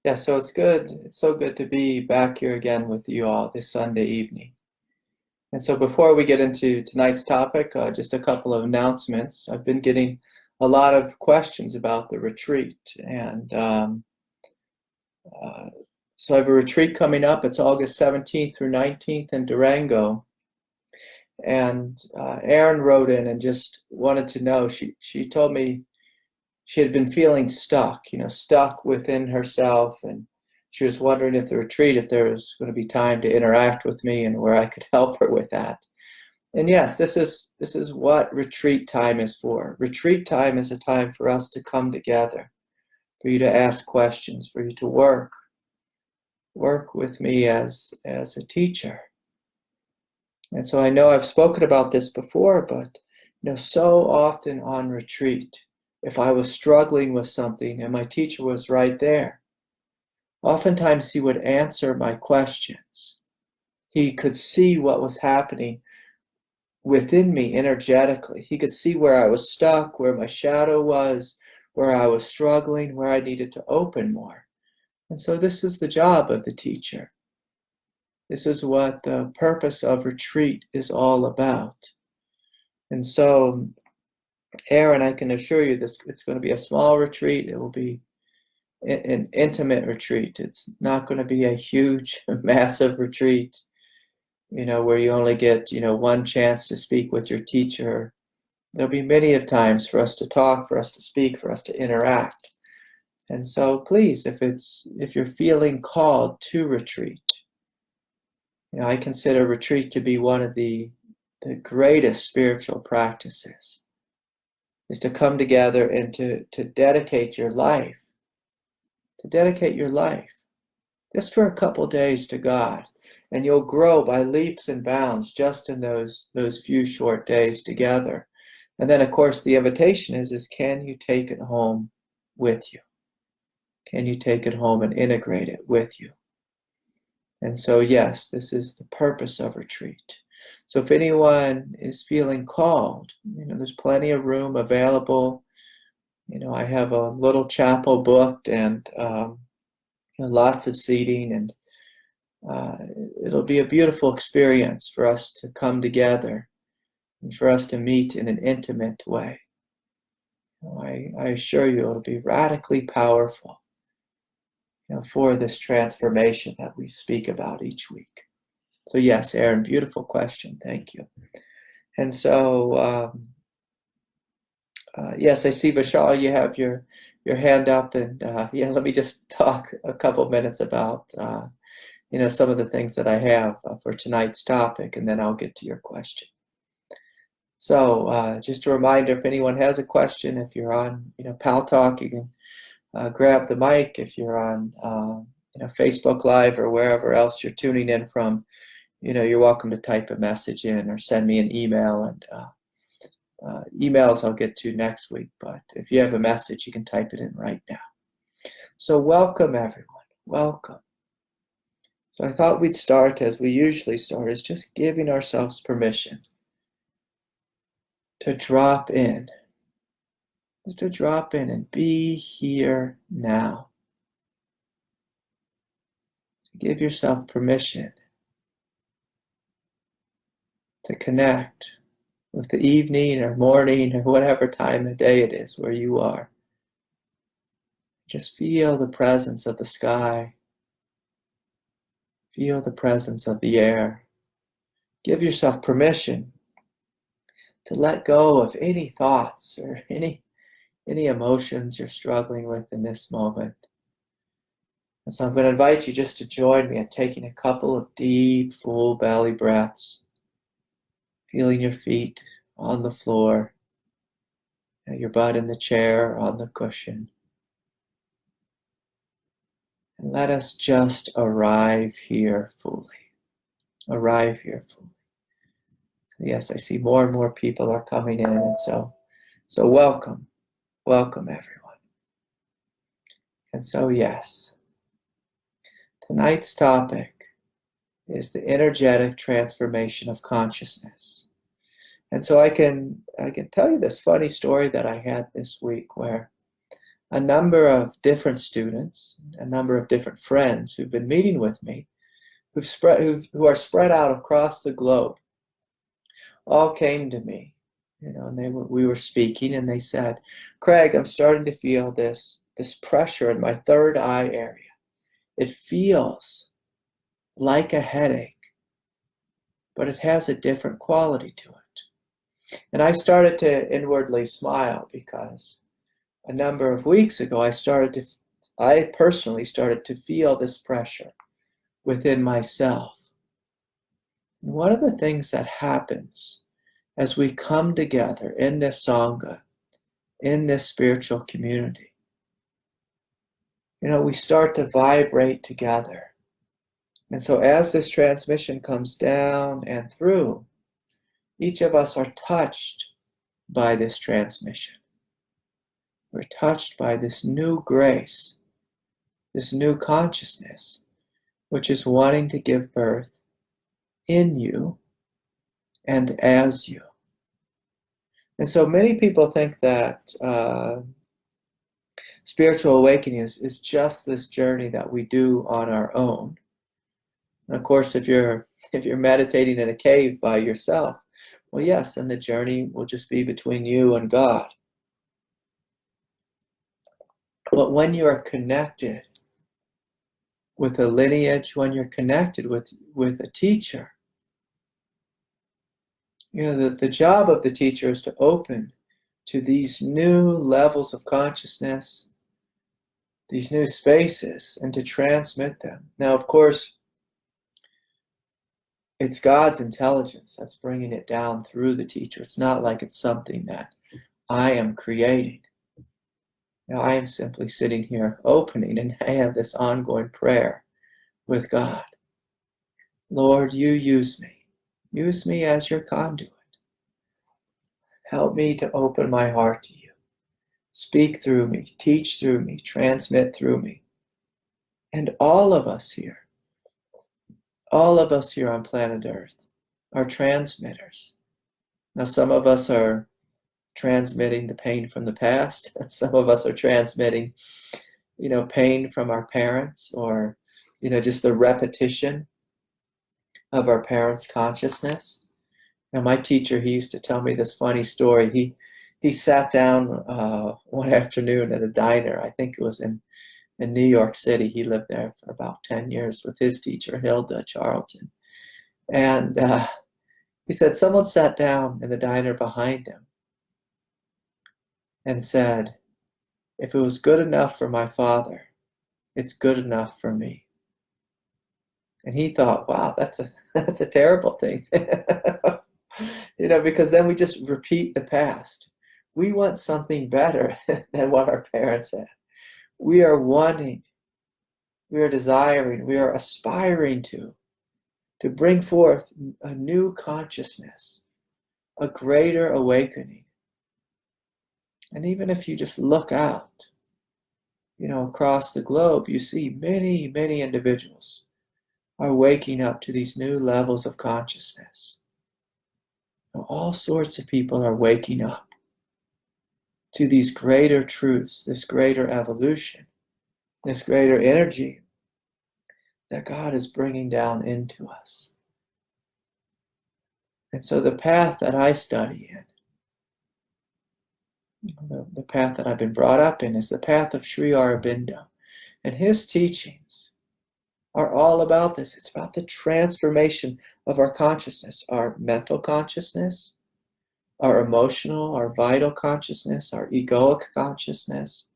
Yeah, so it's good. It's so good to be back here again with you all this Sunday evening. And so before we get into tonight's topic, just a couple of announcements. I've been getting a lot of questions about the retreat. And uh, so I have a retreat coming up. It's August 17th through 19th in Durango. And Erin wrote in and just wanted to know, she told me she had been feeling stuck, stuck within herself, and she was wondering if the retreat, if there was going to be time to interact with me and where I could help her with that. And yes, this is what retreat time is for. Retreat time is a time for us to come together, for you to ask questions, for you to work with me as a teacher. And so I know I've spoken about this before, but so often on retreat, if I was struggling with something and my teacher was right there, oftentimes he would answer my questions. He could see what was happening within me energetically. He could see where I was stuck, where my shadow was, where I was struggling, where I needed to open more. And so this is the job of the teacher. This is what the purpose of retreat is all about. And so, Aaron, I can assure you this, it's going to be a small retreat. It will be an intimate retreat. It's not going to be a huge, massive retreat, where you only get, one chance to speak with your teacher. There'll be many of times for us to talk, for us to speak, for us to interact. And so please, if you're feeling called to retreat, I consider retreat to be one of the greatest spiritual practices, is to come together and to dedicate your life, just for a couple days to God. And you'll grow by leaps and bounds just in those few short days together. And then, of course, the invitation is can you take it home with you? Can you take it home and integrate it with you? And so, yes, this is the purpose of retreat. So if anyone is feeling called, there's plenty of room available. I have a little chapel booked and lots of seating, and it'll be a beautiful experience for us to come together and for us to meet in an intimate way. I assure you it'll be radically powerful, for this transformation that we speak about each week. So yes, Aaron, beautiful question. Thank you. And so, yes, I see, Vishal, you have your hand up, and yeah, let me just talk a couple minutes about some of the things that I have for tonight's topic, and then I'll get to your question. So just a reminder, if anyone has a question, if you're on Pal Talk, you can grab the mic. If you're on Facebook Live or wherever else you're tuning in from, you're welcome to type a message in or send me an email, and emails I'll get to next week, but if you have a message, you can type it in right now. So welcome, everyone. Welcome. So I thought we'd start as we usually start, is just giving ourselves permission to drop in. Just to drop in and be here now. Give yourself permission to connect with the evening or morning or whatever time of day it is where you are. Just feel the presence of the sky. Feel the presence of the air. Give yourself permission to let go of any thoughts or any emotions you're struggling with in this moment. And so I'm going to invite you just to join me in taking a couple of deep, full belly breaths, feeling your feet on the floor, your butt in the chair, on the cushion. And let us just arrive here fully. Arrive here fully. So yes, I see more and more people are coming in, and so welcome. Welcome, everyone. And so yes, tonight's topic is the energetic transformation of consciousness. And so I can tell you this funny story that I had this week where a number of different students, a number of different friends who've been meeting with me, who are spread out across the globe, all came to me, and we were speaking, and they said, "Craig, I'm starting to feel this pressure in my third eye area. It feels like a headache, but it has a different quality to it." And I started to inwardly smile because a number of weeks ago, I personally started to feel this pressure within myself. And one of the things that happens as we come together in this Sangha, in this spiritual community, we start to vibrate together. And so as this transmission comes down and through, each of us are touched by this transmission. We're touched by this new grace, this new consciousness, which is wanting to give birth in you and as you. And so many people think that spiritual awakening is just this journey that we do on our own. And of course, if you're meditating in a cave by yourself, well, yes, then the journey will just be between you and God. But when you are connected with a lineage, when you're connected with a teacher, the job of the teacher is to open to these new levels of consciousness, these new spaces, and to transmit them. Now, of course, it's God's intelligence that's bringing it down through the teacher. It's not like it's something that I am creating. I am simply sitting here opening, and I have this ongoing prayer with God. Lord, you use me. Use me as your conduit. Help me to open my heart to you. Speak through me, teach through me, transmit through me. And all of us here on planet Earth are transmitters. Now, some of us are transmitting the pain from the past. Some of us are transmitting, pain from our parents, or, just the repetition of our parents' consciousness. Now, my teacher, he used to tell me this funny story. He sat down one afternoon at a diner. I think it was in New York City. He lived there for about 10 years with his teacher, Hilda Charlton. And he said someone sat down in the diner behind him and said, "If it was good enough for my father, it's good enough for me." And he thought, wow, that's a terrible thing. Because then we just repeat the past. We want something better than what our parents had. We are wanting, we are desiring, we are aspiring to bring forth a new consciousness, a greater awakening. And even if you just look out, across the globe, you see many, many individuals are waking up to these new levels of consciousness. All sorts of people are waking up to these greater truths, this greater evolution, this greater energy that God is bringing down into us. And so the path that I study in, the path that I've been brought up in, is the path of Sri Aurobindo. And his teachings are all about this. It's about the transformation of our consciousness, our mental consciousness, our emotional, our vital consciousness, our egoic consciousness,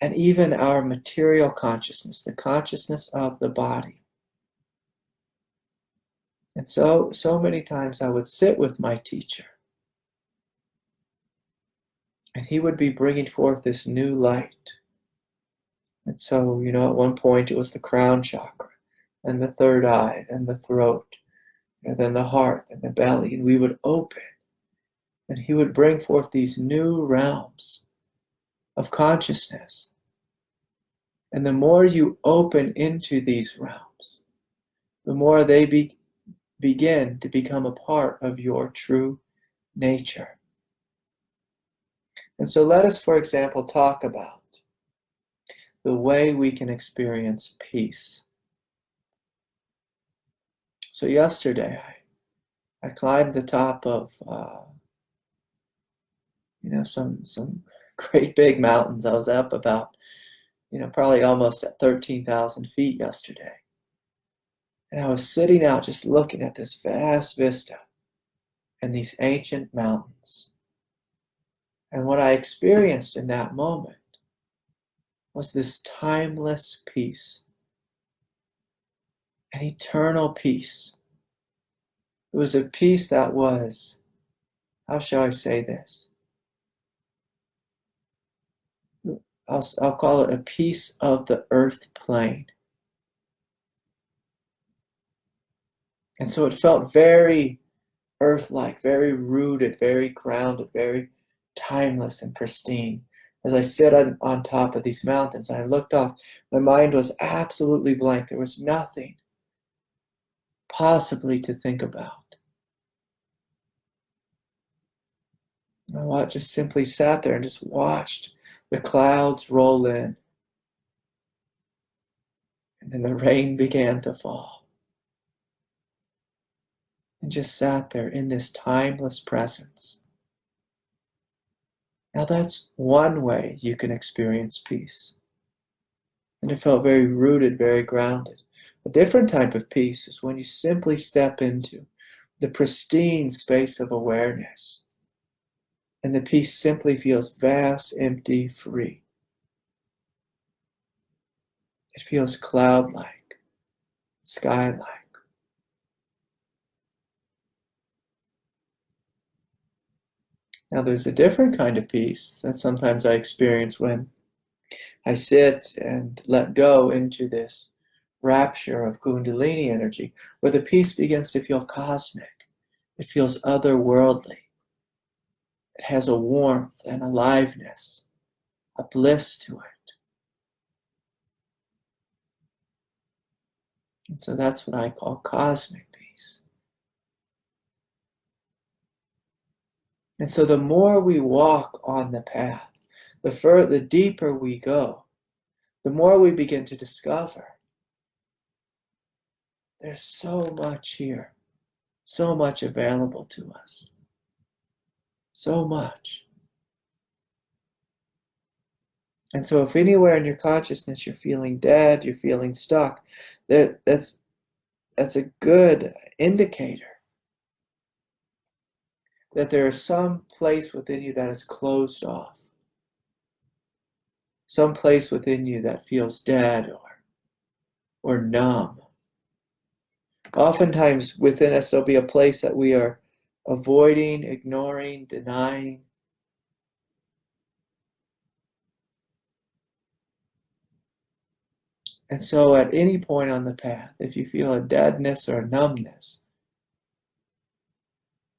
and even our material consciousness, the consciousness of the body. And so many times I would sit with my teacher, and he would be bringing forth this new light. And so, at one point it was the crown chakra, and the third eye, and the throat, and then the heart, and the belly, and we would open, and he would bring forth these new realms of consciousness. And the more you open into these realms, the more they begin to become a part of your true nature. And so let us, for example, talk about the way we can experience peace. So yesterday, I climbed the top of some great big mountains. I was up about probably almost at 13,000 feet yesterday, and I was sitting out just looking at this vast vista and these ancient mountains. And what I experienced in that moment was this timeless peace, an eternal peace. It was a peace that was, how shall I say this? I'll call it a peace of the earth plane. And so it felt very earth-like, very rooted, very grounded, very timeless and pristine. As I sit on top of these mountains and I looked off, my mind was absolutely blank. There was nothing possibly to think about. I just simply sat there and just watched the clouds roll in. And then the rain began to fall. And just sat there in this timeless presence. Now that's one way you can experience peace. And it felt very rooted, very grounded. A different type of peace is when you simply step into the pristine space of awareness. And the peace simply feels vast, empty, free. It feels cloud-like, sky-like. Now there's a different kind of peace that sometimes I experience when I sit and let go into this rapture of kundalini energy, where the peace begins to feel cosmic. It feels otherworldly. It has a warmth and aliveness, a bliss to it. And so that's what I call cosmic peace. And so the more we walk on the path, the deeper we go, the more we begin to discover there's so much here, so much available to us, so much. And so if anywhere in your consciousness you're feeling dead, you're feeling stuck, that's a good indicator that there is some place within you that is closed off. Some place within you that feels dead or numb. Oftentimes within us there'll be a place that we are avoiding, ignoring, denying. And so at any point on the path, if you feel a deadness or a numbness,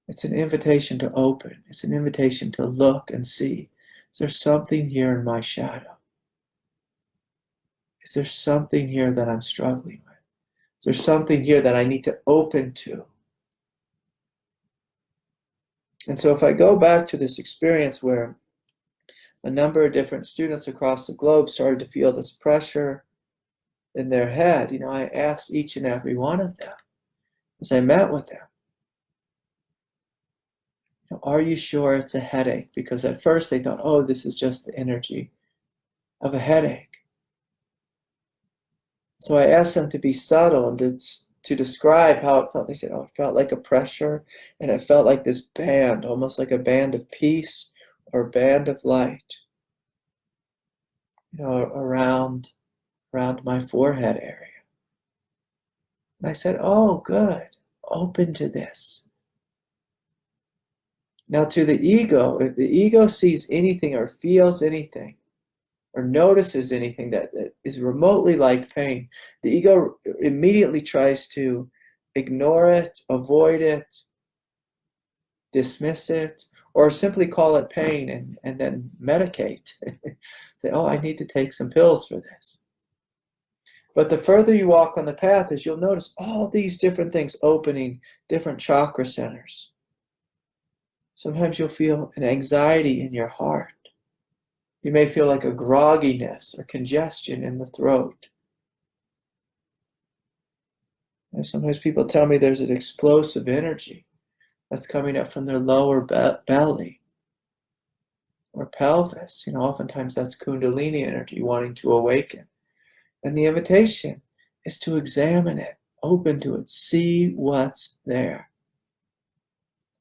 it's an invitation to open. It's an invitation to look and see. Is there something here in my shadow? Is there something here that I'm struggling with? Is there something here that I need to open to? And so if I go back to this experience where a number of different students across the globe started to feel this pressure in their head, I asked each and every one of them as I met with them, are you sure it's a headache? Because at first they thought, oh, this is just the energy of a headache. So I asked them to be subtle and to describe how it felt. They said, oh, it felt like a pressure, and it felt like this band, almost like a band of peace or a band of light, around my forehead area. And I said, oh, good, open to this. Now to the ego, if the ego sees anything or feels anything or notices anything that is remotely like pain, the ego immediately tries to ignore it, avoid it, dismiss it, or simply call it pain and then medicate. Say, oh, I need to take some pills for this. But the further you walk on the path is you'll notice all these different things opening different chakra centers. Sometimes you'll feel an anxiety in your heart. You may feel like a grogginess or congestion in the throat. And sometimes people tell me there's an explosive energy that's coming up from their lower belly or pelvis. Oftentimes that's kundalini energy wanting to awaken. And the invitation is to examine it, open to it, see what's there.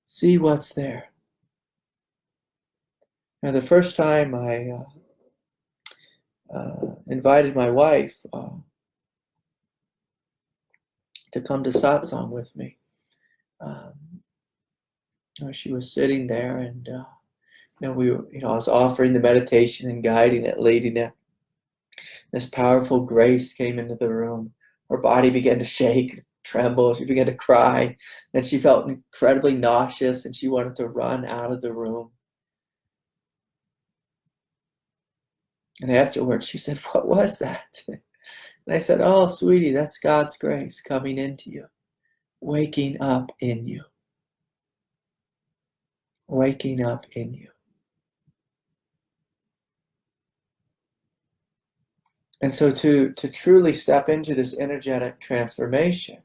See what's there. Now, the first time I invited my wife to come to satsang with me, she was sitting there, and I was offering the meditation and guiding it, leading it. This powerful grace came into the room. Her body began to shake, tremble. She began to cry. Then she felt incredibly nauseous, and she wanted to run out of the room. And afterwards, she said, "What was that?" And I said, "Oh, sweetie, that's God's grace coming into you, waking up in you, waking up in you." And so to truly step into this energetic transformation,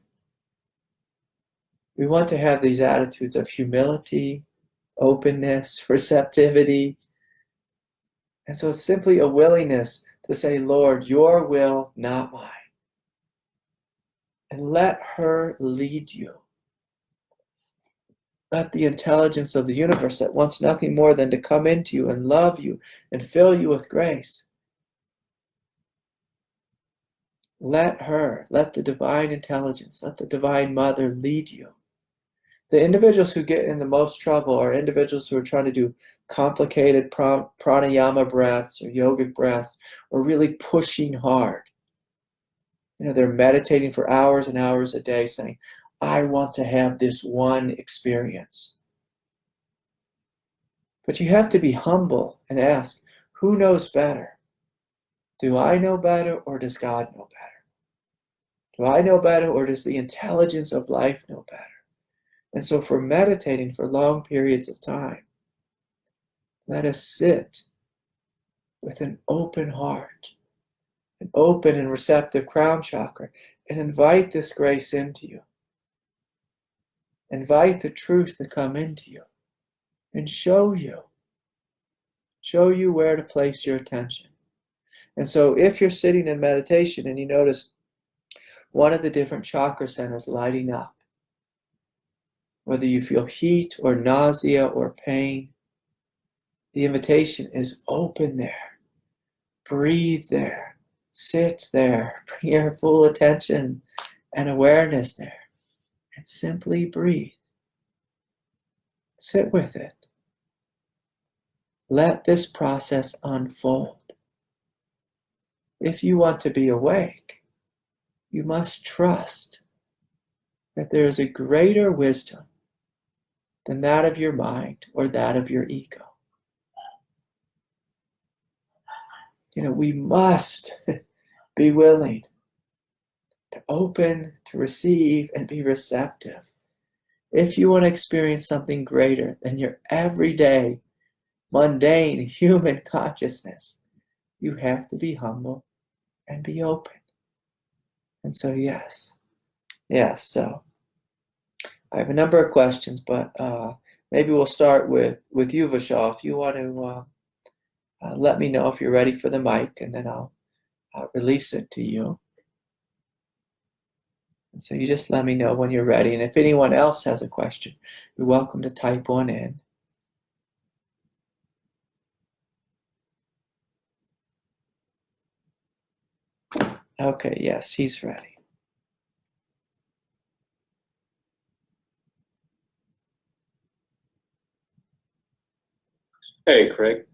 we want to have these attitudes of humility, openness, receptivity. And so it's simply a willingness to say, "Lord, your will, not mine." And let her lead you. Let the intelligence of the universe that wants nothing more than to come into you and love you and fill you with grace. Let the divine intelligence, let the divine mother lead you. The individuals who get in the most trouble are individuals who are trying to do complicated pranayama breaths or yogic breaths, or really pushing hard. They're meditating for hours and hours a day saying, "I want to have this one experience." But you have to be humble and ask, who knows better? Do I know better, or does God know better? Do I know better, or does the intelligence of life know better? And so for meditating for long periods of time, let us sit with an open heart, an open and receptive crown chakra, and invite this grace into you. Invite the truth to come into you and show you where to place your attention. And so if you're sitting in meditation and you notice one of the different chakra centers lighting up, whether you feel heat or nausea or pain, the invitation is open there, breathe there, sit there, bring your full attention and awareness there, and simply breathe. Sit with it. Let this process unfold. If you want to be awake, you must trust that there is a greater wisdom than that of your mind or that of your ego. We must be willing to open, to receive, and be receptive. If you want to experience something greater than your everyday, mundane human consciousness, you have to be humble and be open. And so yes, so I have a number of questions, but maybe we'll start with you, Vishal. If you want to let me know if you're ready for the mic, and then I'll release it to you. And so you just let me know when you're ready. And if anyone else has a question, you're welcome to type one in. Okay, yes, he's ready. Hey, Craig.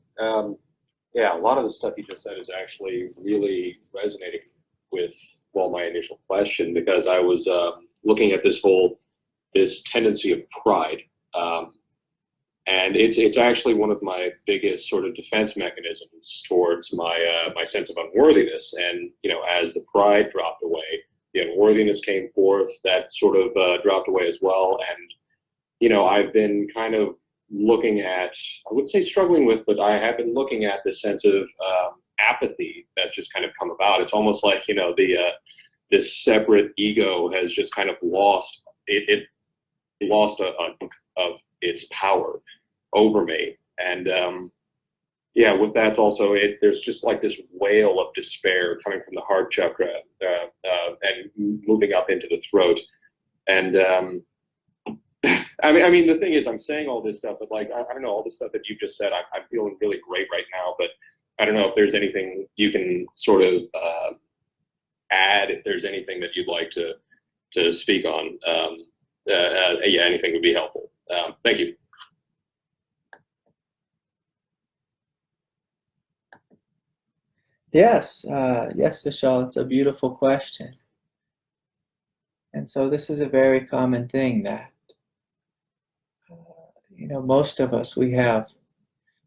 Yeah, a lot of the stuff you just said is actually really resonating with, well, my initial question, because I was looking at this tendency of pride. And it's actually one of my biggest sort of defense mechanisms towards my sense of unworthiness. And, as the pride dropped away, the unworthiness came forth, that sort of dropped away as well. And, I've been kind of looking at, I would say struggling with, but I have been looking at this sense of apathy that's just kind of come about. It's almost like, this separate ego has just kind of lost it lost a of its power over me. And with that also, there's just like this wail of despair coming from the heart chakra and moving up into the throat. And I mean, the thing is, I'm saying all this stuff, but like, I don't know, all the stuff that you just said, I'm feeling really great right now, but I don't know if there's anything you can sort of add, if there's anything that you'd like to speak on. Anything would be helpful. Thank you. Yes, Vishal, it's a beautiful question. And so this is a very common thing that, most of us, we have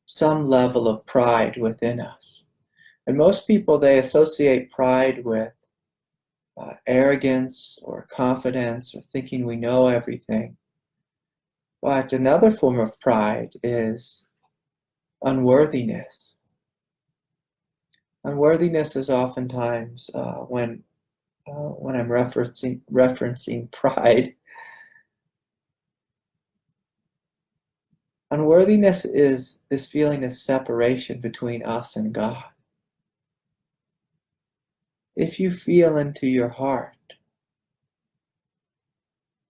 some level of pride within us. And most people, they associate pride with arrogance or confidence or thinking we know everything. But another form of pride is unworthiness. Unworthiness is oftentimes when I'm referencing pride. Unworthiness is this feeling of separation between us and God. If you feel into your heart,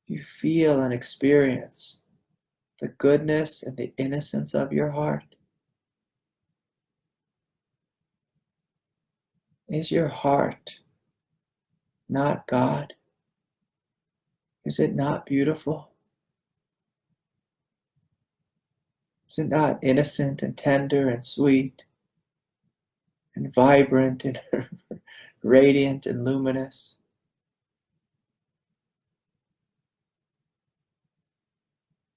you feel and experience the goodness and the innocence of your heart. Is your heart not God? Is it not beautiful? Is it not innocent and tender and sweet and vibrant and radiant and luminous?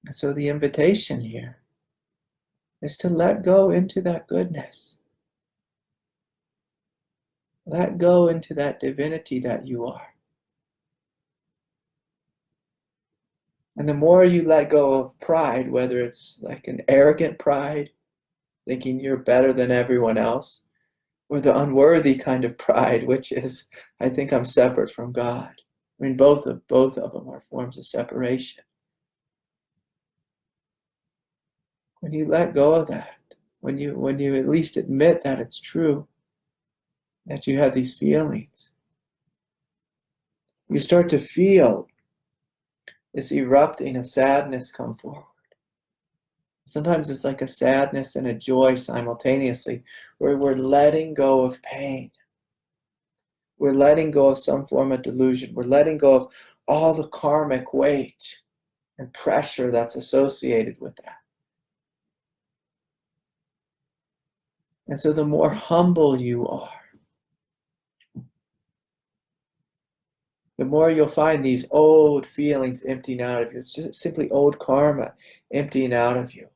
And so the invitation here is to let go into that goodness. Let go into that divinity that you are. And the more you let go of pride, whether it's like an arrogant pride, thinking you're better than everyone else, or the unworthy kind of pride, which is, I think I'm separate from God. I mean, both of them are forms of separation. When you let go of that, when you at least admit that it's true, that you have these feelings, you start to feel this erupting of sadness come forward. Sometimes it's like a sadness and a joy simultaneously, where we're letting go of pain. We're letting go of some form of delusion. We're letting go of all the karmic weight and pressure that's associated with that. And so the more humble you are, the more you'll find these old feelings emptying out of you. It's just simply old karma emptying out of you.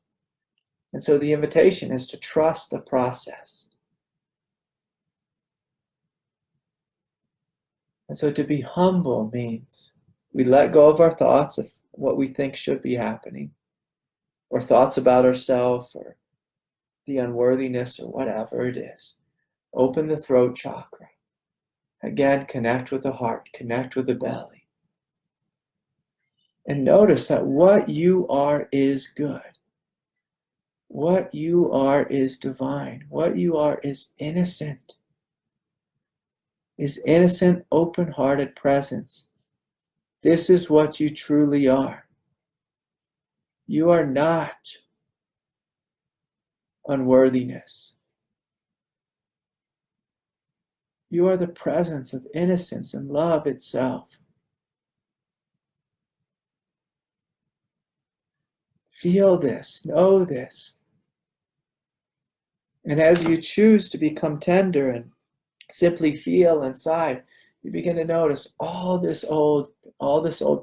And so the invitation is to trust the process. And so to be humble means we let go of our thoughts of what we think should be happening, or thoughts about ourselves, or the unworthiness, or whatever it is. Open the throat chakra. Again, connect with the heart, connect with the belly. And notice that what you are is good. What you are is divine. What you are is innocent. Is innocent, open-hearted presence. This is what you truly are. You are not unworthiness. You are the presence of innocence and love itself. Feel this, know this. And as you choose to become tender and simply feel inside, you begin to notice all this old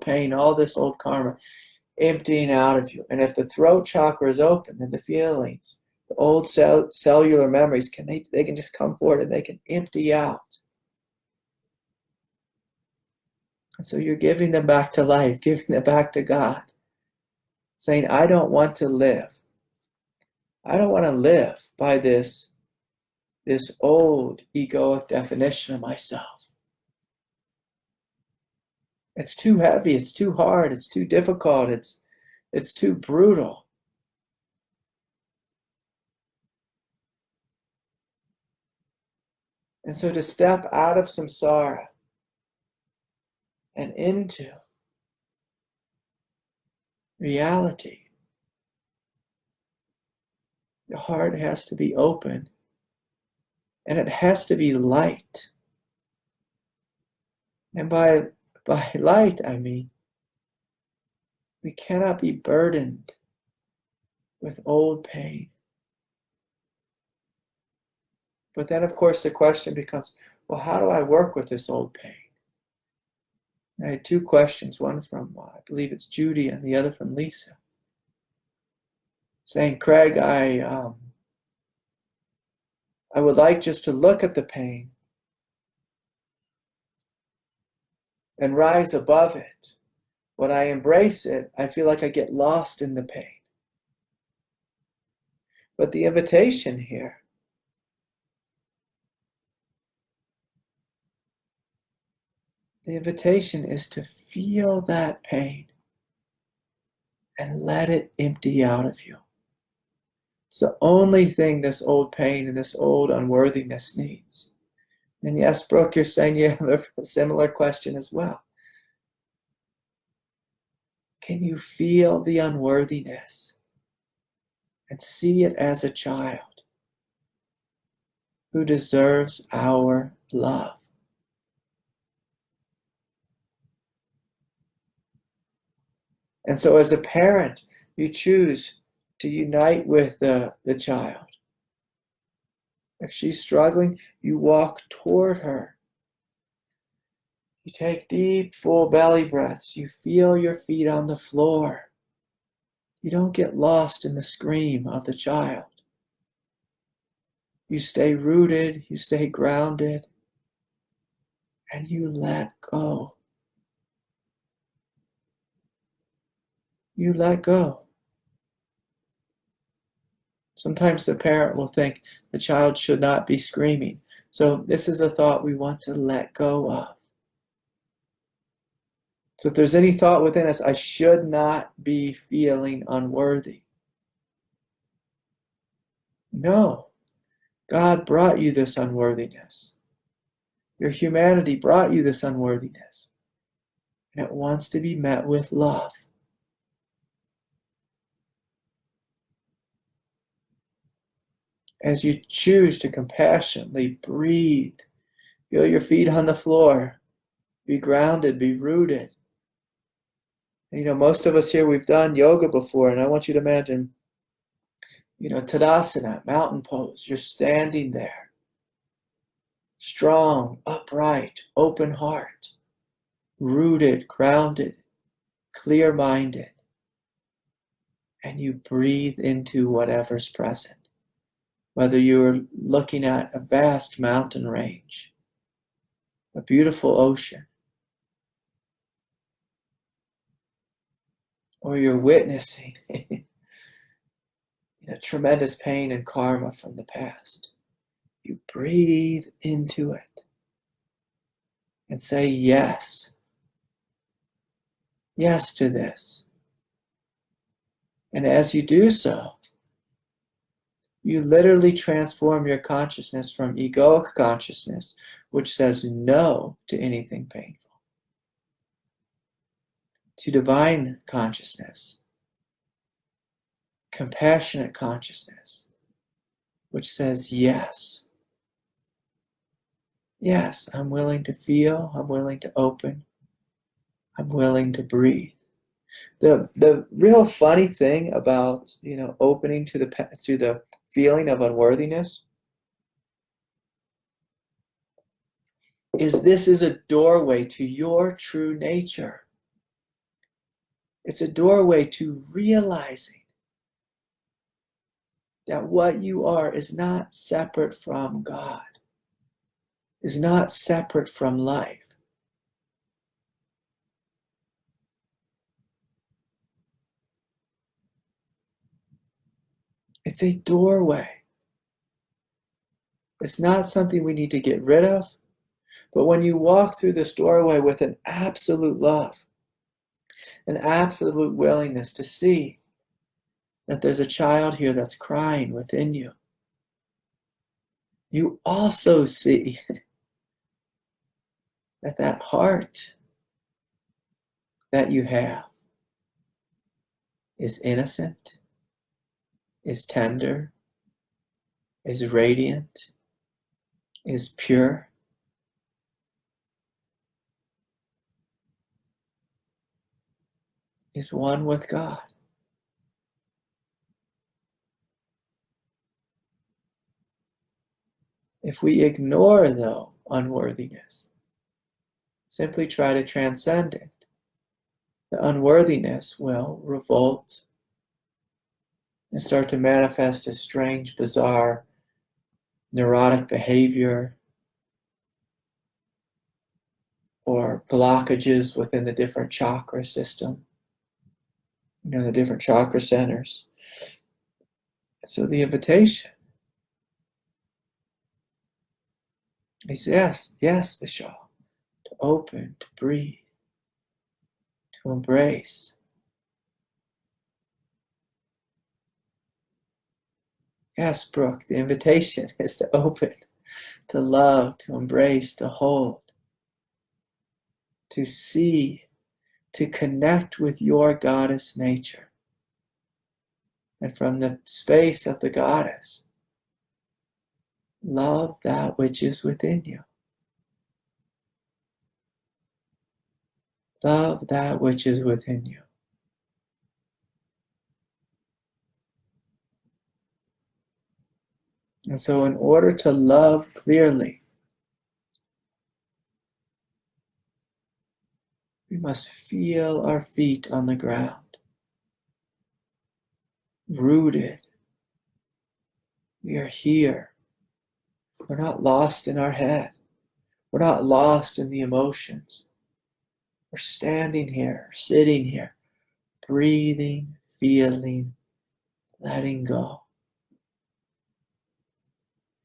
pain, all this old karma emptying out of you. And if the throat chakra is open, then the feelings, the old cellular memories, they can just come forward and they can empty out. And so you're giving them back to life, giving them back to God. saying, I don't want to live. I don't want to live by this old egoic definition of myself. It's too heavy, it's too hard, it's too difficult, it's too brutal. And so to step out of samsara and into reality, the heart has to be open and it has to be light. And by light, I mean, we cannot be burdened with old pain. But then, of course, the question becomes, well, how do I work with this old pain? I had two questions, one from, I believe it's Judy, and the other from Lisa, saying, Craig, I would like just to look at the pain and rise above it. When I embrace it, I feel like I get lost in the pain. But the invitation here is to feel that pain and let it empty out of you. It's the only thing this old pain and this old unworthiness needs. And yes, Brooke, you're saying you have a similar question as well. Can you feel the unworthiness and see it as a child who deserves our love? And so as a parent, you choose to unite with the child. If she's struggling, you walk toward her. You take deep, full belly breaths. You feel your feet on the floor. You don't get lost in the scream of the child. You stay rooted, you stay grounded, and you let go. You let go. Sometimes the parent will think the child should not be screaming. So this is a thought we want to let go of. So if there's any thought within us, I should not be feeling unworthy. No, God brought you this unworthiness. Your humanity brought you this unworthiness. And it wants to be met with love. As you choose to compassionately breathe, feel your feet on the floor, be grounded, be rooted. And, most of us here, we've done yoga before, and I want you to imagine, Tadasana, mountain pose. You're standing there, strong, upright, open heart, rooted, grounded, clear-minded, and you breathe into whatever's present. Whether you're looking at a vast mountain range, a beautiful ocean, or you're witnessing tremendous pain and karma from the past, you breathe into it and say yes. Yes to this. And as you do so, you literally transform your consciousness from egoic consciousness, which says no to anything painful, to divine consciousness, compassionate consciousness, which says yes. Yes, I'm willing to feel, I'm willing to open, I'm willing to breathe. The real funny thing about opening to the feeling of unworthiness is this is a doorway to your true nature. It's a doorway to realizing that what you are is not separate from God, is not separate from life. It's a doorway. It's not something we need to get rid of. But when you walk through this doorway with an absolute love, an absolute willingness to see that there's a child here that's crying within you, you also see that that heart that you have is innocent, is tender, is radiant, is pure. Is one with God. If we ignore, though, unworthiness, simply try to transcend it, the unworthiness will revolt and start to manifest as strange, bizarre, neurotic behavior or blockages within the different chakra system, the different chakra centers. So the invitation is yes, Michelle, to open, to breathe, to embrace. Yes, Brooke, the invitation is to open, to love, to embrace, to hold, to see, to connect with your goddess nature. And from the space of the goddess, love that which is within you. Love that which is within you. And so in order to love clearly, we must feel our feet on the ground, rooted. We are here. We're not lost in our head. We're not lost in the emotions. We're standing here, sitting here, breathing, feeling, letting go.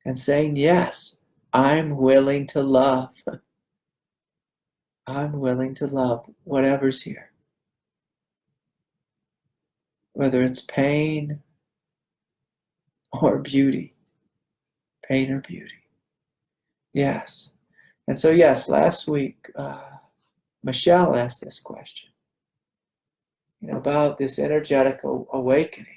And saying, yes, I'm willing to love. I'm willing to love whatever's here. Whether it's pain or beauty. Pain or beauty. Yes. And so, yes, last week, Michelle asked this question, about this energetic awakening.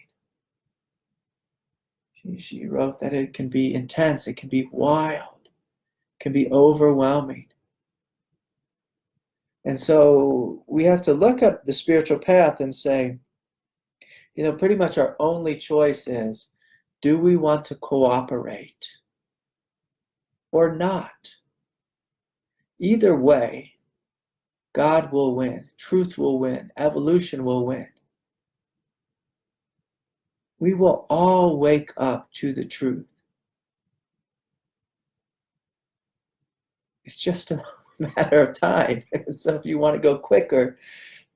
She wrote that it can be intense, it can be wild, it can be overwhelming. And so we have to look at the spiritual path and say, pretty much our only choice is, do we want to cooperate or not? Either way, God will win, truth will win, evolution will win. We will all wake up to the truth. It's just a matter of time. So if you want to go quicker,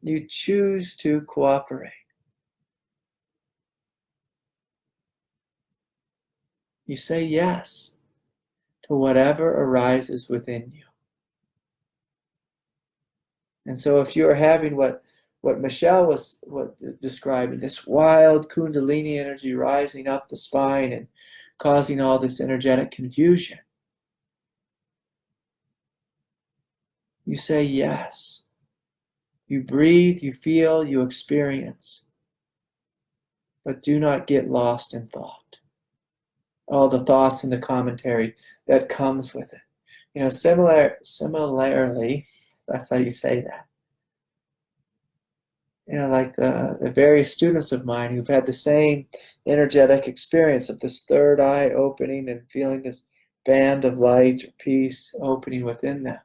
you choose to cooperate. You say yes to whatever arises within you. And so if you're having what Michelle was describing, this wild kundalini energy rising up the spine and causing all this energetic confusion, you say yes. You breathe, you feel, you experience. But do not get lost in thought. All the thoughts and the commentary that comes with it. Similarly, that's how you say that. Like the various students of mine who've had the same energetic experience of this third eye opening and feeling this band of light or peace opening within them.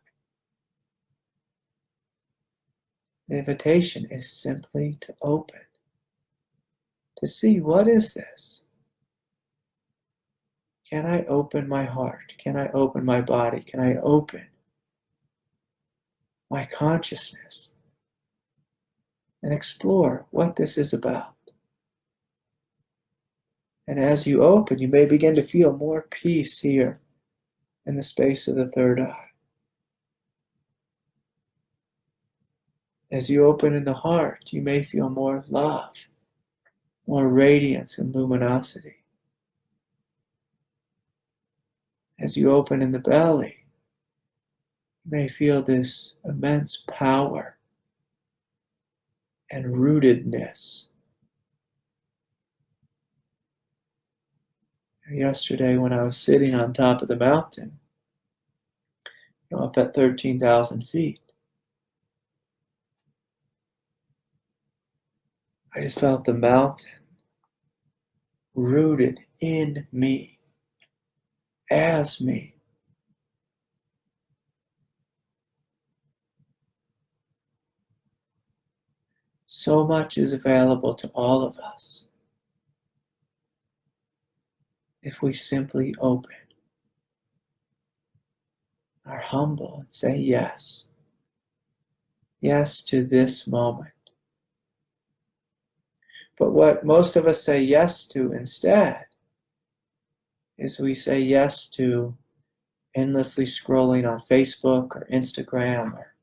The invitation is simply to open, to see, what is this? Can I open my heart? Can I open my body? Can I open my consciousness and explore what this is about? And as you open, you may begin to feel more peace here in the space of the third eye. As you open in the heart, you may feel more love, more radiance and luminosity. As you open in the belly, you may feel this immense power and rootedness. Yesterday, when I was sitting on top of the mountain, up at 13,000 feet, I just felt the mountain rooted in me, as me. So much is available to all of us if we simply open, are humble, and say yes. Yes to this moment. But what most of us say yes to instead is we say yes to endlessly scrolling on Facebook or Instagram, or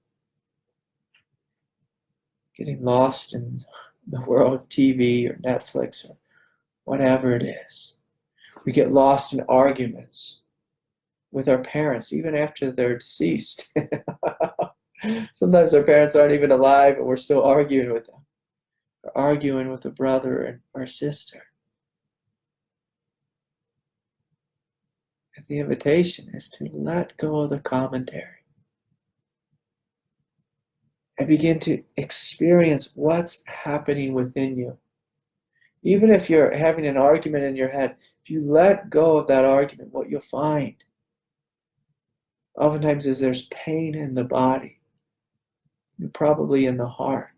getting lost in the world of TV or Netflix or whatever it is. We get lost in arguments with our parents even after they're deceased. Sometimes our parents aren't even alive and we're still arguing with them. Or arguing with a brother or sister. And the invitation is to let go of the commentary and begin to experience what's happening within you. Even if you're having an argument in your head, if you let go of that argument, what you'll find oftentimes is there's pain in the body, and probably in the heart.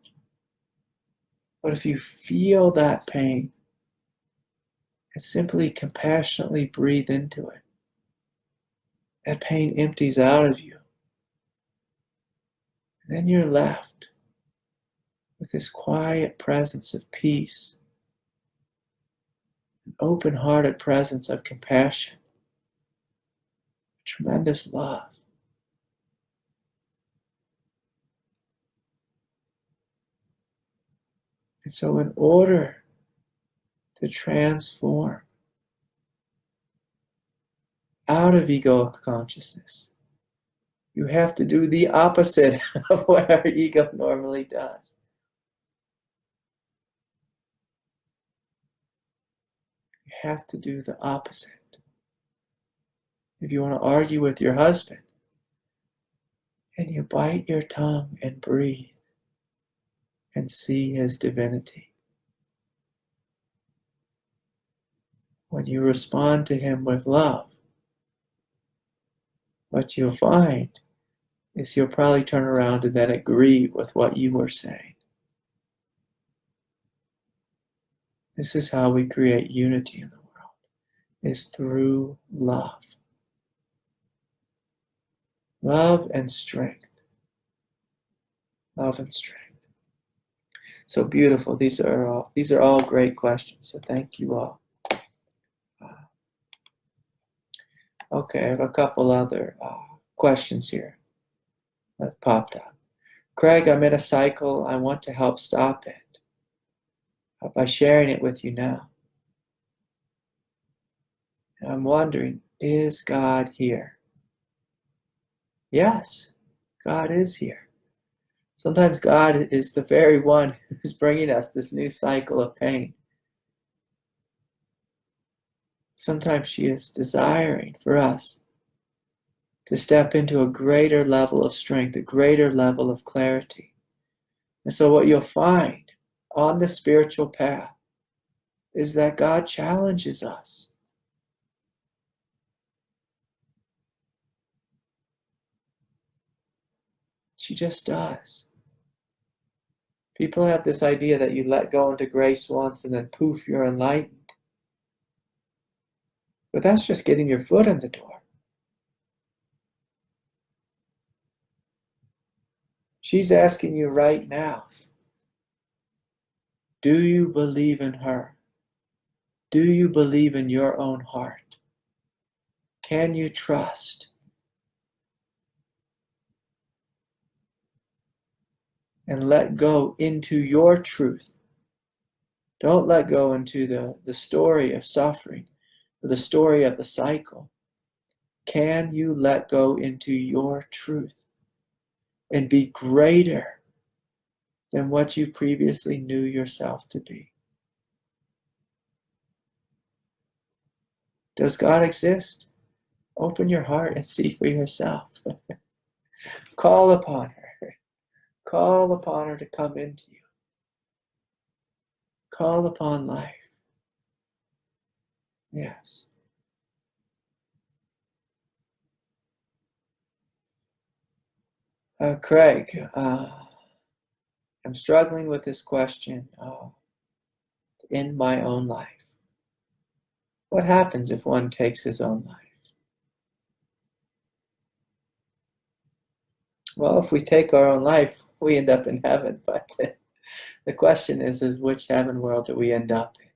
But if you feel that pain and simply compassionately breathe into it, that pain empties out of you. And then you're left with this quiet presence of peace, an open-hearted presence of compassion, tremendous love. And so in order to transform out of egoic consciousness, you have to do the opposite of what our ego normally does. You have to do the opposite. If you want to argue with your husband, and you bite your tongue and breathe and see his divinity. When you respond to him with love, what you'll find is he'll probably turn around and then agree with what you were saying. This is how we create unity in the world, is through love. Love and strength. Love and strength. So beautiful. These are all great questions. So thank you all. Okay, I have a couple other questions here that popped up. Craig, I'm in a cycle. I want to help stop it by sharing it with you now. And I'm wondering, is God here? Yes, God is here. Sometimes God is the very one who's bringing us this new cycle of pain. Sometimes she is desiring for us to step into a greater level of strength, a greater level of clarity. And so what you'll find on the spiritual path is that God challenges us. She just does. People have this idea that you let go into grace once and then poof, you're enlightened. But that's just getting your foot in the door. She's asking you right now, do you believe in her? Do you believe in your own heart? Can you trust? And let go into your truth. Don't let go into the story of suffering, or the story of the cycle. Can you let go into your truth and be greater than what you previously knew yourself to be? Does God exist? Open your heart and see for yourself. Call upon her. Call upon her to come into you. Call upon life. Yes. Craig, I'm struggling with this question in my own life. What happens if one takes his own life? Well, if we take our own life, we end up in heaven. But the question is which heaven world do we end up in?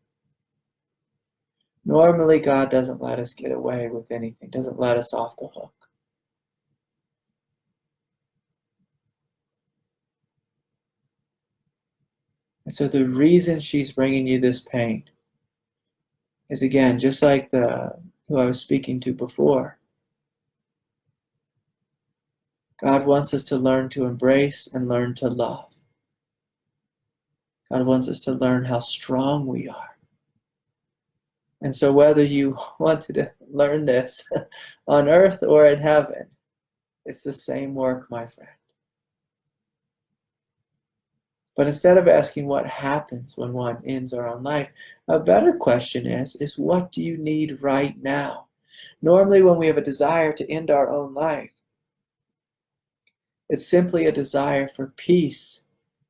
Normally, God doesn't let us get away with anything, doesn't let us off the hook. And so the reason she's bringing you this pain is, again, just like who I was speaking to before. God wants us to learn to embrace and learn to love. God wants us to learn how strong we are. And so whether you wanted to learn this on earth or in heaven, it's the same work, my friend. But instead of asking what happens when one ends our own life, a better question is what do you need right now? Normally when we have a desire to end our own life, it's simply a desire for peace.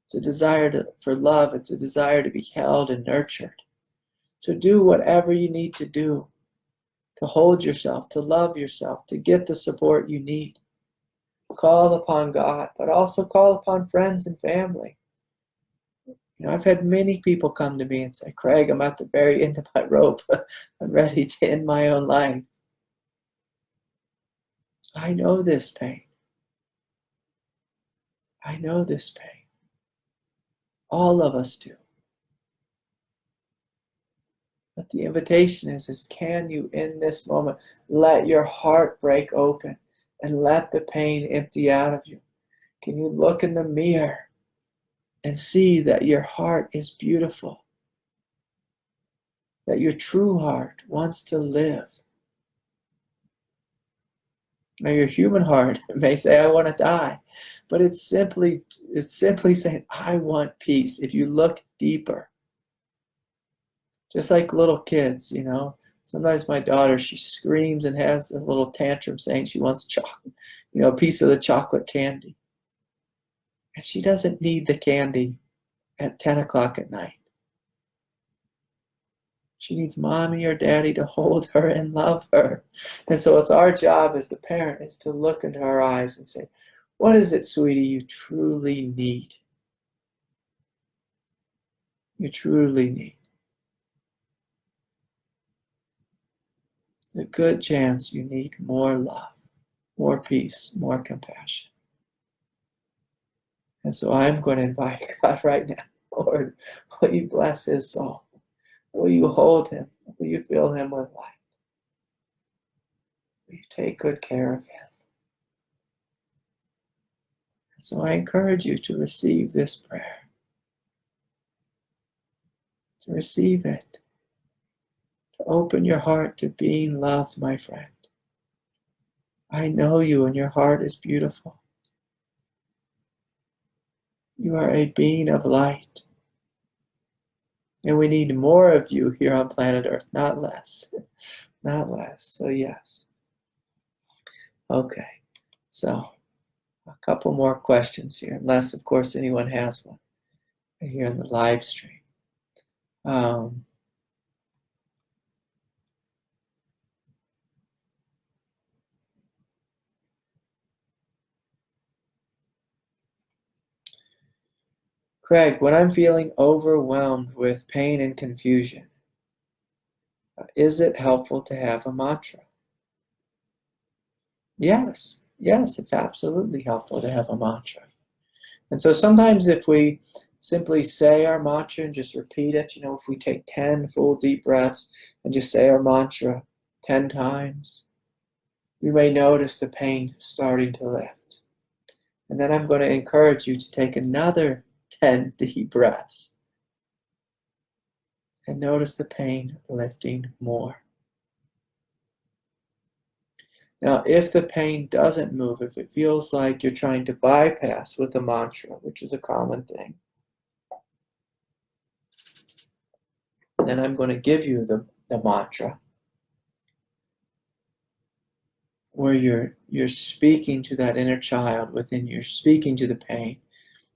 It's a desire for love. It's a desire to be held and nurtured. So do whatever you need to do to hold yourself, to love yourself, to get the support you need. Call upon God, but also call upon friends and family. You know, I've had many people come to me and say, Craig, I'm at the very end of my rope. I'm ready to end my own life. I know this pain. I know this pain. All of us do. But the invitation is can you in this moment let your heart break open and let the pain empty out of you? Can you look in the mirror and see that your heart is beautiful? That your true heart wants to live? Now your human heart may say, I want to die. But it's simply saying, I want peace. If you look deeper. Just like little kids, you know. Sometimes my daughter, she screams and has a little tantrum saying she wants chocolate, you know, a piece of the chocolate candy. And she doesn't need the candy at 10 o'clock at night. She needs mommy or daddy to hold her and love her. And so it's our job as the parent is to look into her eyes and say, what is it, sweetie, you truly need? You truly need. There's a good chance you need more love, more peace, more compassion. And so I'm going to invite God right now, Lord, will you bless his soul? Will you hold him? Will you fill him with light? Will you take good care of him? And so I encourage you to receive this prayer, to receive it, to open your heart to being loved, my friend. I know you and your heart is beautiful. You are a being of light. And we need more of you here on planet Earth, not less. Not less. So yes. Okay. So a couple more questions here, unless of course anyone has one here in the live stream. Craig, when I'm feeling overwhelmed with pain and confusion, Is it helpful to have a mantra? Yes, yes, it's absolutely helpful to have a mantra. And so sometimes if we simply say our mantra and just repeat it, if we take 10 full deep breaths and just say our mantra 10 times, we may notice the pain starting to lift. And then I'm going to encourage you to take another 10 deep breaths and notice the pain lifting more. Now, if the pain doesn't move, if it feels like you're trying to bypass with a mantra, which is a common thing, then I'm going to give you the mantra where you're speaking to that inner child within you, you're speaking to the pain,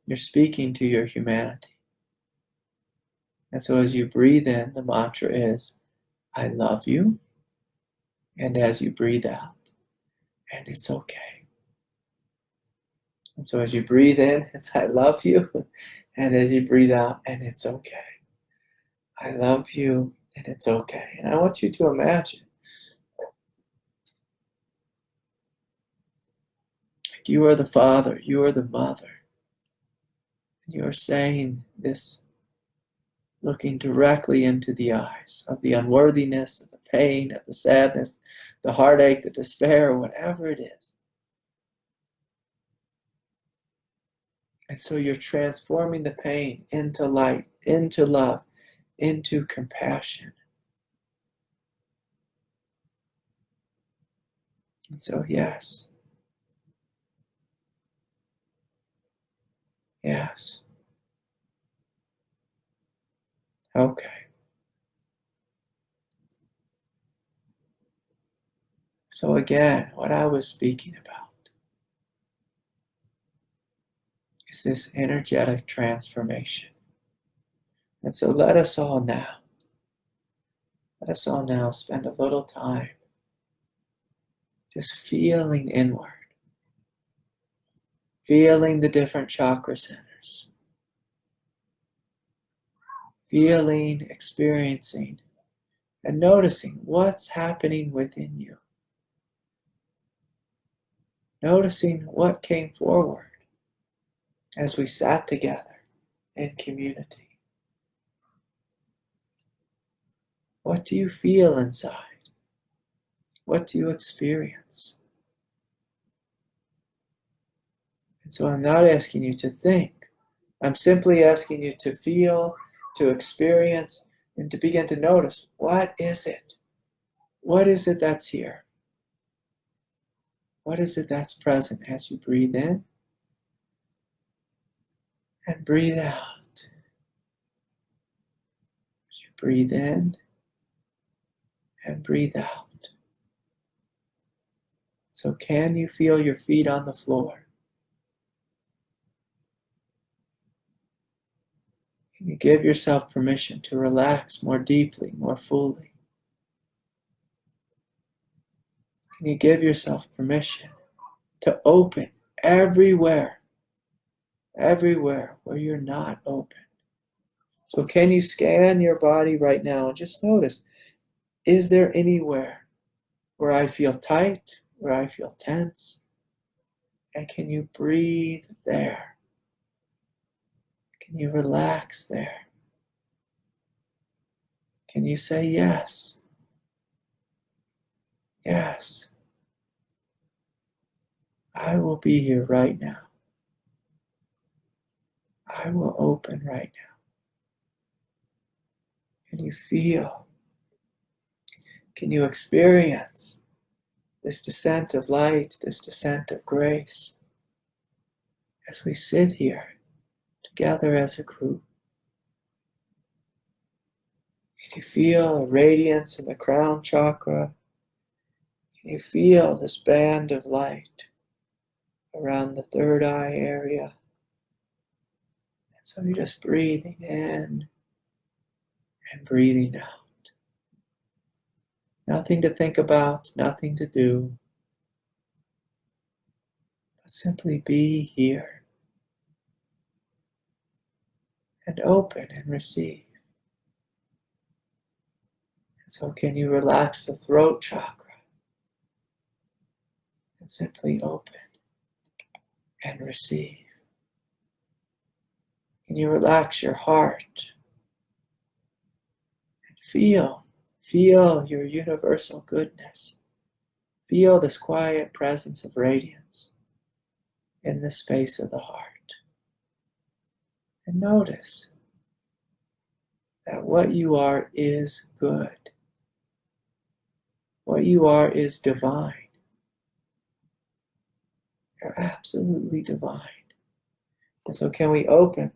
you're speaking to your humanity. And so as you breathe in, the mantra is, I love you. And as you breathe out, and it's okay. And so as you breathe in, it's I love you. And as you breathe out, and it's okay. I love you, and it's okay. And I want you to imagine like you are the father, you are the mother. And you are saying this, looking directly into the eyes of the unworthiness, of the pain, of the sadness, the heartache, the despair, whatever it is. And so you're transforming the pain into light, into love, into compassion. And so, yes. Yes. Okay. So again, what I was speaking about is this energetic transformation. And so let us all now spend a little time just feeling inward, feeling the different chakra centers, feeling, experiencing, and noticing what's happening within you. Noticing what came forward as we sat together in community. What do you feel inside? What do you experience? And so I'm not asking you to think. I'm simply asking you to feel, to experience, and to begin to notice, what is it? What is it that's here? What is it that's present as you breathe in and breathe out? As you breathe in and breathe out. So can you feel your feet on the floor? Can you give yourself permission to relax more deeply, more fully? Can you give yourself permission to open everywhere where you're not open? So can you scan your body right now and just notice, is there anywhere where I feel tight, where I feel tense? And can you breathe there? Can you relax there? Can you say yes? Yes. I will be here right now. I will open right now. Can you feel? Can you experience this descent of light, this descent of grace as we sit here together as a group? Can you feel a radiance in the crown chakra? Can you feel this band of light around the third eye area? And so you're just breathing in and breathing out. Nothing to think about, nothing to do, but simply be here and open and receive. And So can you relax the throat chakra and simply open and receive? Can you relax your heart and feel your universal goodness? Feel this quiet presence of radiance in the space of the heart. And notice that what you are is good. What you are is divine. You're absolutely divine. And so can we open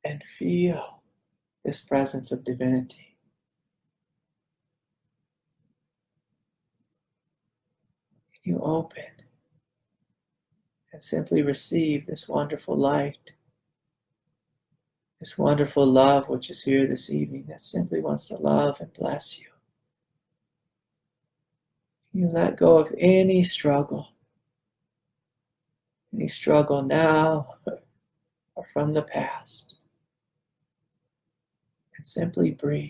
and feel this presence of divinity? Can you open and simply receive this wonderful light, this wonderful love which is here this evening that simply wants to love and bless you? Can you let go of any struggle now or from the past, and simply breathe,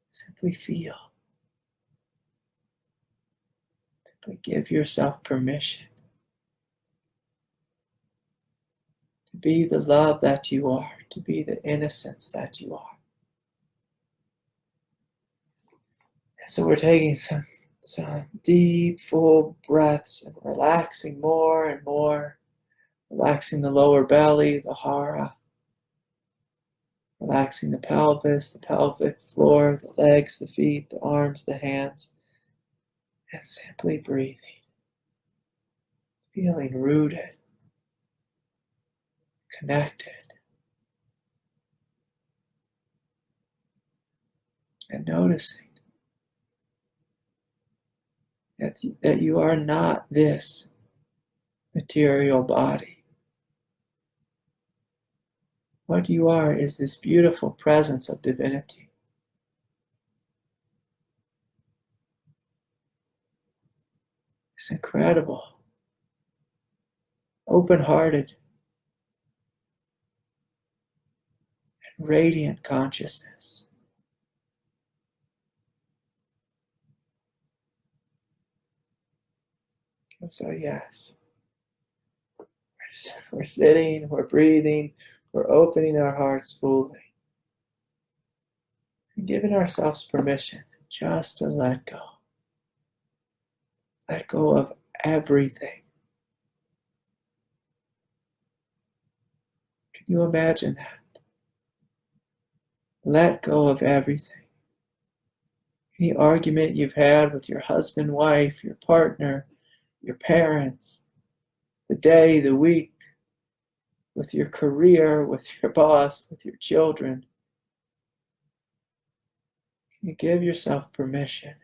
simply feel, simply give yourself permission to be the love that you are, to be the innocence that you are. And so we're taking some deep, full breaths and relaxing more and more, relaxing the lower belly, the hara, relaxing the pelvis, the pelvic floor, the legs, the feet, the arms, the hands, and simply breathing, feeling rooted, connected, and noticing that you are not this material body. What you are is this beautiful presence of divinity. This incredible, open-hearted, and radiant consciousness. And so yes, we're sitting, we're breathing, we're opening our hearts fully, and giving ourselves permission just to let go. Let go of everything. Can you imagine that? Let go of everything. Any argument you've had with your husband, wife, your partner, your parents, the day, the week, with your career, with your boss, with your children. Can you give yourself permission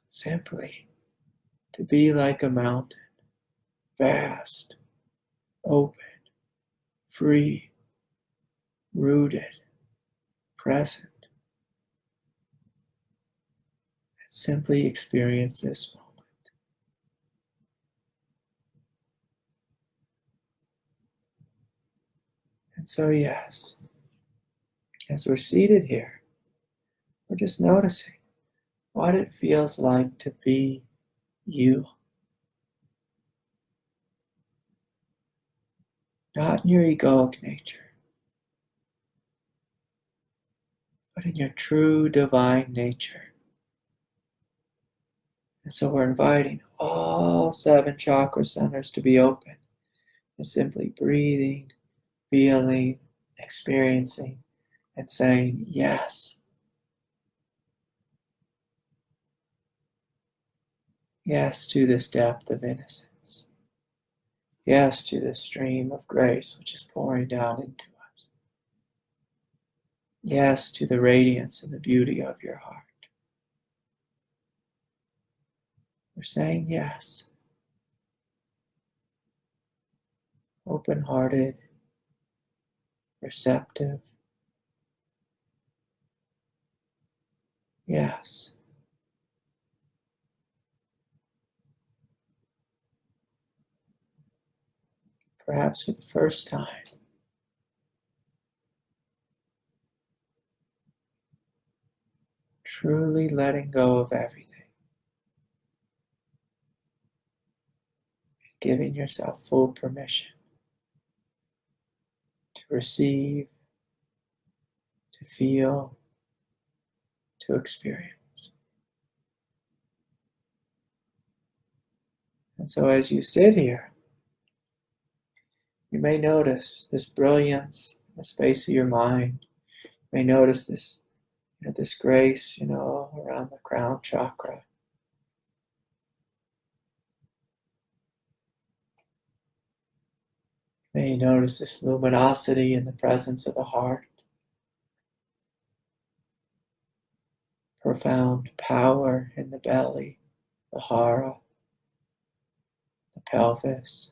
simply to be like a mountain, vast, open, free, rooted, present, and simply experience this moment. And so yes, as we're seated here, we're just noticing what it feels like to be you. Not in your egoic nature, but in your true divine nature. And so we're inviting all 7 chakra centers to be open and simply breathing, feeling, experiencing, and saying yes. Yes to this depth of innocence. Yes to this stream of grace which is pouring down into us. Yes to the radiance and the beauty of your heart. We're saying yes. Open-hearted, receptive. Yes. perhaps for the first time. Truly letting go of everything. Giving yourself full permission to receive, to feel, to experience. And so as you sit here, you may notice this brilliance in the space of your mind. You may notice this, this grace, around the crown chakra. You may notice this luminosity in the presence of the heart. Profound power in the belly, the hara, the pelvis.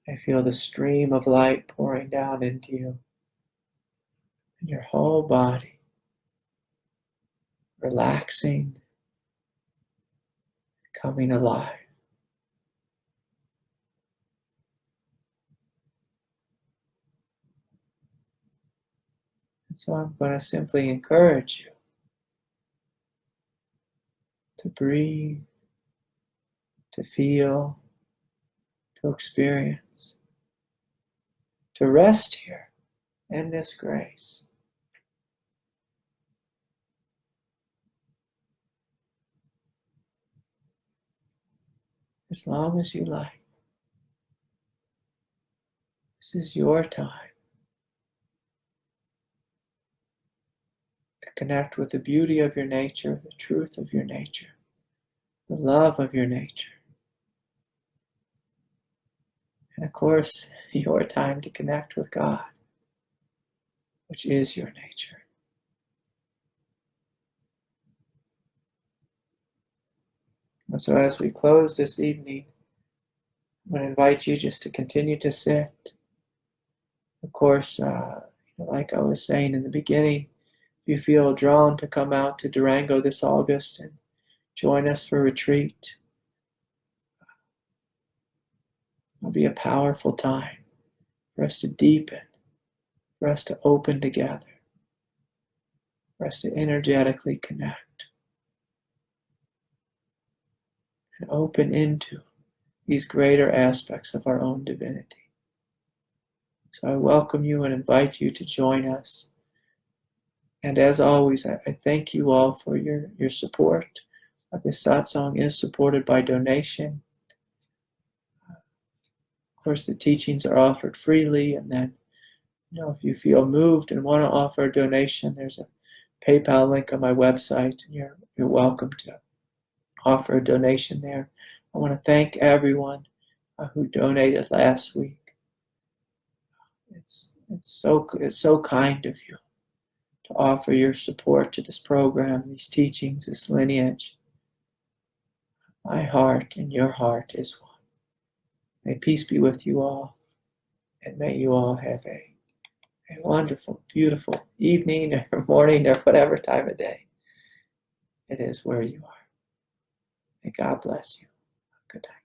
I feel the stream of light pouring down into you and your whole body, relaxing, coming alive. And so I'm going to simply encourage you to breathe, to feel, to experience, to rest here in this grace. As long as you like. This is your time to connect with the beauty of your nature, the truth of your nature, the love of your nature. And of course, your time to connect with God, which is your nature. And so as we close this evening, I'm going to invite you just to continue to sit. Of course, like I was saying in the beginning, if you feel drawn to come out to Durango this August and join us for retreat, it'll be a powerful time for us to deepen, for us to open together, for us to energetically connect and open into these greater aspects of our own divinity. So I welcome you and invite you to join us. And as always, I thank you all for your support. This satsang is supported by donation. Of course, the teachings are offered freely, and then, if you feel moved and want to offer a donation, there's a PayPal link on my website, and you're welcome to offer a donation there. I want to thank everyone who donated last week. It's so kind of you to offer your support to this program, these teachings, this lineage. My heart and your heart is one. May peace be with you all, and may you all have a wonderful, beautiful evening or morning or whatever time of day it is where you are. May God bless you. Good night.